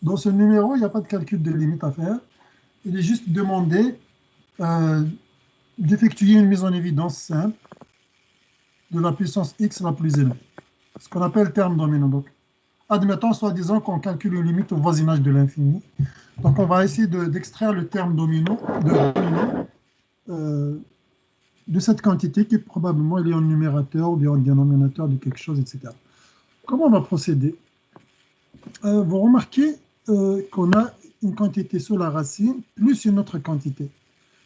Dans ce numéro, il n'y a pas de calcul de limite à faire. Il est juste demandé euh, d'effectuer une mise en évidence simple de la puissance x la plus élevée, ce qu'on appelle terme dominant. Donc, admettons, soi-disant, qu'on calcule une limite au voisinage de l'infini. Donc, on va essayer d'extraire le terme dominant euh, de cette quantité qui probablement est liée en numérateur ou bien en dénominateur de quelque chose, etc. Comment on va procéder? Vous remarquez qu'on a une quantité sous la racine plus une autre quantité.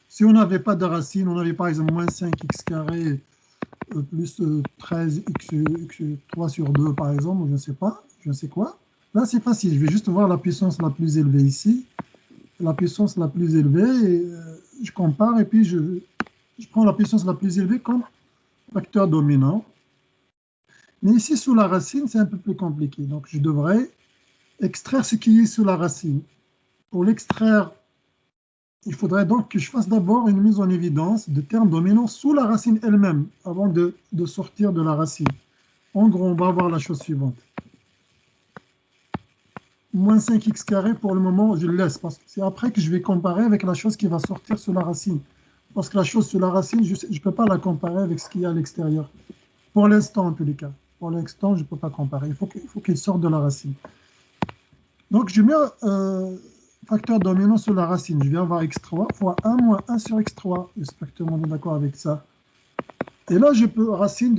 Si on n'avait pas de racine, on avait par exemple moins 5x carré plus 13x3 sur 2 par exemple, ou je ne sais pas, je ne sais quoi. Là, c'est facile. Je vais juste voir la puissance la plus élevée ici, la puissance la plus élevée, et je compare, et puis je prends la puissance la plus élevée comme facteur dominant. Mais ici, sous la racine, c'est un peu plus compliqué. Donc, je devrais extraire ce qui est sous la racine. Pour l'extraire, il faudrait donc que je fasse d'abord une mise en évidence de termes dominants sous la racine elle-même, avant de sortir de la racine. En gros, on va avoir la chose suivante. Moins 5x carré, pour le moment, je le laisse, parce que c'est après que je vais comparer avec la chose qui va sortir sous la racine. Parce que la chose sous la racine, je ne peux pas la comparer avec ce qu'il y a à l'extérieur. Pour l'instant, en tous les cas. Pour l'instant, je ne peux pas comparer. Il faut qu'il sorte de la racine. Donc, je mets facteur dominant sur la racine. Je vais avoir x3 fois 1 moins 1 sur x3. J'espère que tout le monde est d'accord avec ça. Et là, je peux racine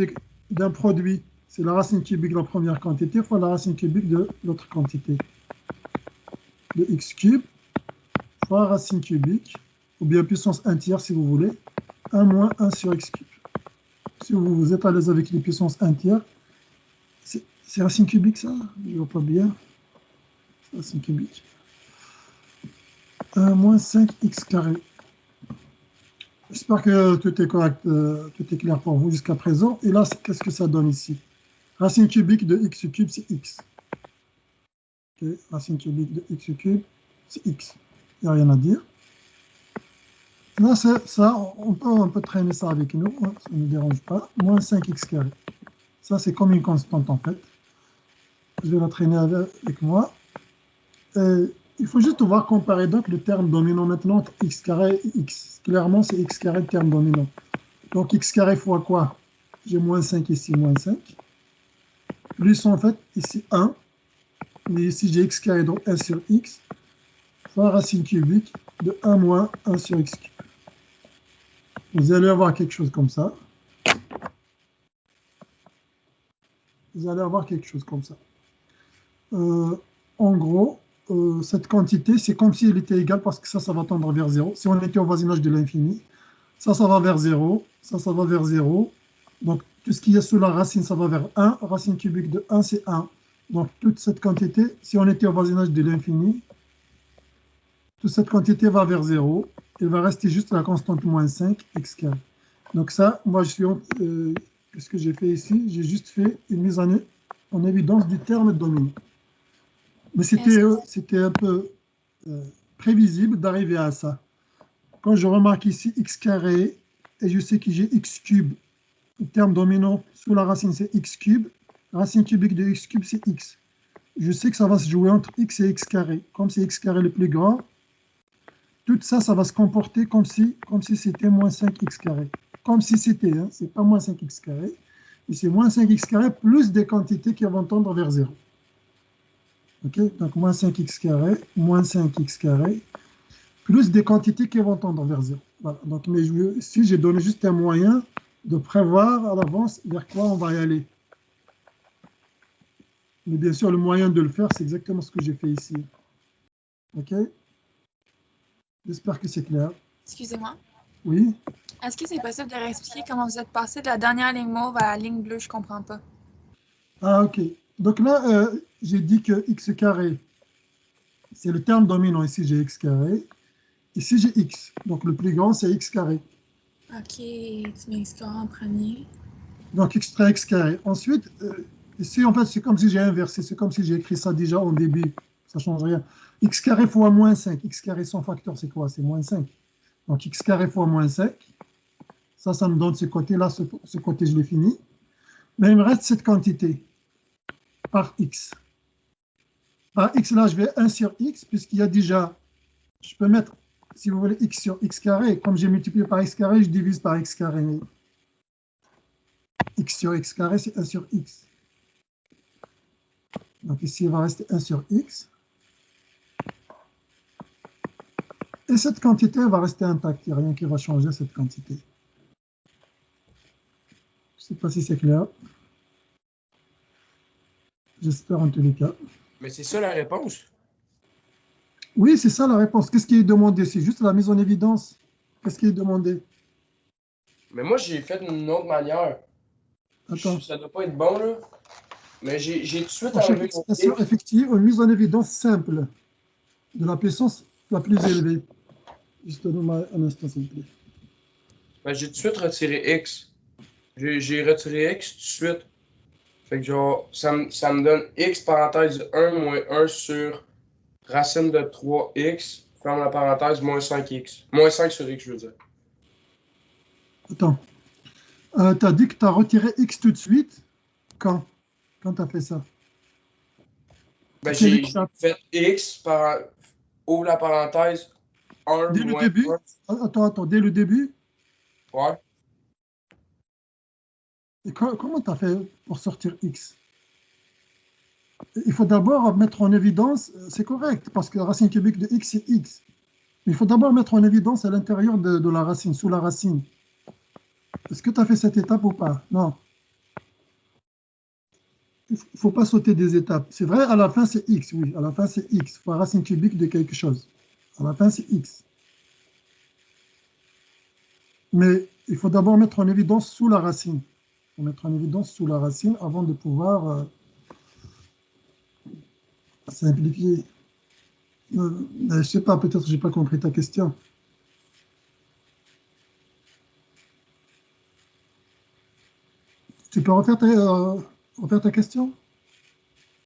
d'un produit. C'est la racine cubique de la première quantité fois la racine cubique de l'autre quantité. De x cube fois racine cubique, ou bien puissance 1 tiers si vous voulez, 1 moins 1 sur x cube. Si vous êtes à l'aise avec les puissances 1 tiers, c'est racine cubique ça? Je ne vois pas bien. Racine cubique. 1 moins 5x carré. J'espère que tout est correct, tout est clair pour vous jusqu'à présent. Et là, qu'est-ce que ça donne ici? Racine cubique de x cube, c'est x. Okay. Racine cubique de x cube, c'est x. Il n'y a rien à dire. Là, ça, on peut traîner ça avec nous, hein, ça ne nous dérange pas. Moins 5x carré. Ça, c'est comme une constante en fait. Je vais la traîner avec moi. Il faut juste voir comparer donc le terme dominant maintenant entre x carré et x. Clairement, c'est x carré le terme dominant. Donc x carré fois quoi? J'ai moins 5 ici, moins 5. Plus en fait, ici 1. Mais ici, j'ai x carré, donc 1 sur x, fois racine cubique de 1 moins 1 sur x cube. Vous allez avoir quelque chose comme ça. Vous allez avoir quelque chose comme ça. En gros, cette quantité, c'est comme si elle était égale parce que ça va tendre vers 0. Si on était au voisinage de l'infini, ça va vers 0, ça va vers 0. Donc, tout ce qui est sous la racine, ça va vers 1. Racine cubique de 1, c'est 1. Donc, toute cette quantité, si on était au voisinage de l'infini, toute cette quantité va vers 0. Il va rester juste la constante moins 5, x carré. Donc ça, moi, ce que j'ai fait ici, j'ai juste fait une mise en évidence du terme dominant. Mais c'était un peu prévisible d'arriver à ça. Quand je remarque ici x carré, et je sais que j'ai x cube, le terme dominant sous la racine, c'est x cube. Racine cubique de x cube, c'est x. Je sais que ça va se jouer entre x et x carré. Comme c'est x carré le plus grand, tout ça, ça va se comporter comme si c'était moins 5x carré. Comme si c'était, hein, c'est pas moins 5x carré, mais c'est moins 5x carré plus des quantités qui vont tendre vers 0. Ok, donc moins 5x carré, moins 5x carré, plus des quantités qui vont tendre vers 0. Voilà. Donc, mais ici, j'ai donné juste un moyen de prévoir à l'avance vers quoi on va y aller. Mais bien sûr, le moyen de le faire, c'est exactement ce que j'ai fait ici. Ok? J'espère que c'est clair. Excusez-moi. Oui? Est-ce que c'est possible de réexpliquer comment vous êtes passé de la dernière ligne mauve à la ligne bleue? Je comprends pas. Ah, ok. Donc là, j'ai dit que x carré, c'est le terme dominant. Ici, j'ai x carré. Ici, j'ai x. Donc, le plus grand, c'est x carré. Ok, tu mets x carré en premier. Donc, extrait x carré. Ensuite, ici, en fait, c'est comme si j'ai inversé. C'est comme si j'ai écrit ça déjà au début. Ça ne change rien. X carré fois moins 5. X carré sans facteur, c'est quoi? C'est moins 5. Donc, x carré fois moins 5. Ça me donne ce côté-là. Ce côté, je l'ai fini. Mais il me reste cette quantité par x. Par x, là, je vais 1 sur x, puisqu'il y a déjà, je peux mettre, si vous voulez, x sur x carré. Comme j'ai multiplié par x carré, je divise par x carré. Mais x sur x carré, c'est 1 sur x. Donc ici, il va rester 1 sur x. Et cette quantité va rester intacte. Il n'y a rien qui va changer cette quantité. Je ne sais pas si c'est clair. J'espère en tous les cas. Mais c'est ça la réponse. Oui, c'est ça la réponse. Qu'est-ce qui est demandé? C'est juste la mise en évidence. Qu'est-ce qui est demandé? Mais moi, j'ai fait d'une autre manière. Attends. Ça doit pas être bon, là. Mais j'ai tout de suite À chaque enlevé expression effective, une mise en évidence simple de la puissance la plus élevée. Juste un instant, s'il vous plaît. Ben, j'ai tout de suite retiré x. J'ai retiré x tout de suite. Fait que genre, ça me donne x parenthèse 1 moins 1 sur racine de 3x, ferme la parenthèse, moins 5x. Moins 5 sur x, je veux dire. Attends. Tu as dit que tu as retiré x tout de suite. Quand tu as fait ça? Ben, j'ai fait x par ouvre la parenthèse 1 dès le moins début? 1. Attends, dès le début? Ouais. Et comment tu as fait pour sortir x? Il faut d'abord mettre en évidence, c'est correct, parce que la racine cubique de x, c'est x. Mais il faut d'abord mettre en évidence à l'intérieur de la racine, sous la racine. Est-ce que tu as fait cette étape ou pas? Non. Il ne faut pas sauter des étapes. C'est vrai, à la fin, c'est x, oui. À la fin, c'est x. Il faut la racine cubique de quelque chose. À la fin, c'est x. Mais il faut d'abord mettre en évidence sous la racine. Il faut mettre en évidence sous la racine avant de pouvoir simplifier. Je ne sais pas, peut-être que je n'ai pas compris ta question. Tu peux refaire ta question?